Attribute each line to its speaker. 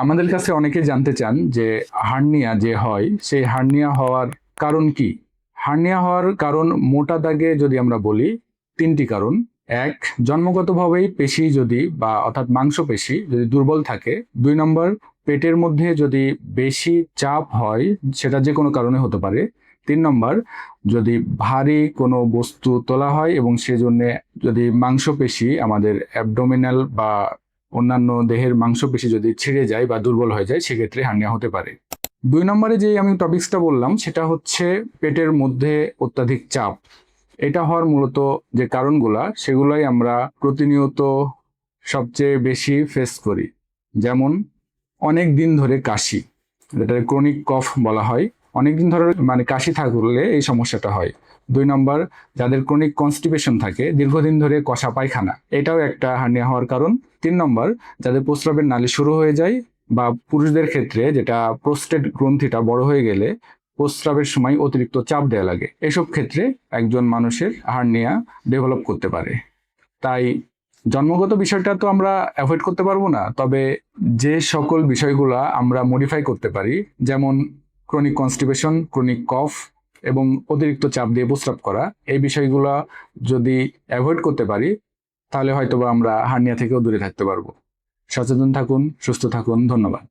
Speaker 1: আমাদের কাছে অনেকে জানতে চান যে হার্নিয়া যে হয় সেই হার্নিয়া হওয়ার কারণ কি। হার্নিয়া হওয়ার কারণ মোটা দাগে যদি আমরা বলি তিনটি কারণ। এক, জন্মগতভাবেই পেশি যদি বা অর্থাৎ মাংসপেশি যদি দুর্বল থাকে। দুই নম্বর, পেটের মধ্যে যদি বেশি চাপ হয়, সেটা যে কোনো কারণে হতে পারে। তিন নম্বর, যদি ভারী কোনো বস্তু তোলা হয় এবং সেজন্য যদি মাংসপেশি আমাদের অ্যাবডোমিনাল বা অন্যান্য দেহের মাংসপেশি যদি ছিঁড়ে যায় বা দুর্বল হয়ে যায়, সেক্ষেত্রে হার্নিয়া হতে পারে। দুই নম্বরে যে আমি টপিক্সটা বললাম সেটা হচ্ছে পেটের মধ্যে অত্যাধিক চাপ। এটা হওয়ার মূলত যে কারণগুলা সেগুলাই আমরা প্রতিনিয়ত সবচেয়ে বেশি ফেস করি। যেমন অনেক দিন ধরে কাশি, যেটা ক্রনিক কফ বলা হয়। অনেক দিন ধরে কাশি থাকলে এই সমস্যাটা হয়। দুই নম্বর, যাদের ক্রনিক কনস্টিপেশন থাকে, দীর্ঘদিন ধরে কষা পায়খানা, এটাও একটা হার্নিয়া হওয়ার কারণ। তিন নম্বর, যাদের প্রস্রাবের নালী শুরু হয়ে যায়, বা পুরুষদের ক্ষেত্রে যেটা প্রোস্টেট গ্রন্থিটা বড় হয়ে গেলে প্রস্রাবের সময় অতিরিক্ত চাপ দেওয়া লাগে, এসব ক্ষেত্রে একজন মানুষের হার্নিয়া ডেভেলপ করতে পারে। তাই জন্মগত বিষয়টা তো আমরা অ্যাভয়েড করতে পারবো না, তবে যে সকল বিষয়গুলা আমরা মডিফাই করতে পারি, যেমন ক্রনিক কনস্টিপেশন, ক্রনিক কফ এবং অতিরিক্ত চাপ দিয়ে প্রস্রাব করা, এই বিষয়গুলা যদি অ্যাভয়েড করতে পারি তাহলে হয়তোবা আমরা হার্নিয়া থেকেও দূরে থাকতে পারবো। সচেতন থাকুন, সুস্থ থাকুন। ধন্যবাদ।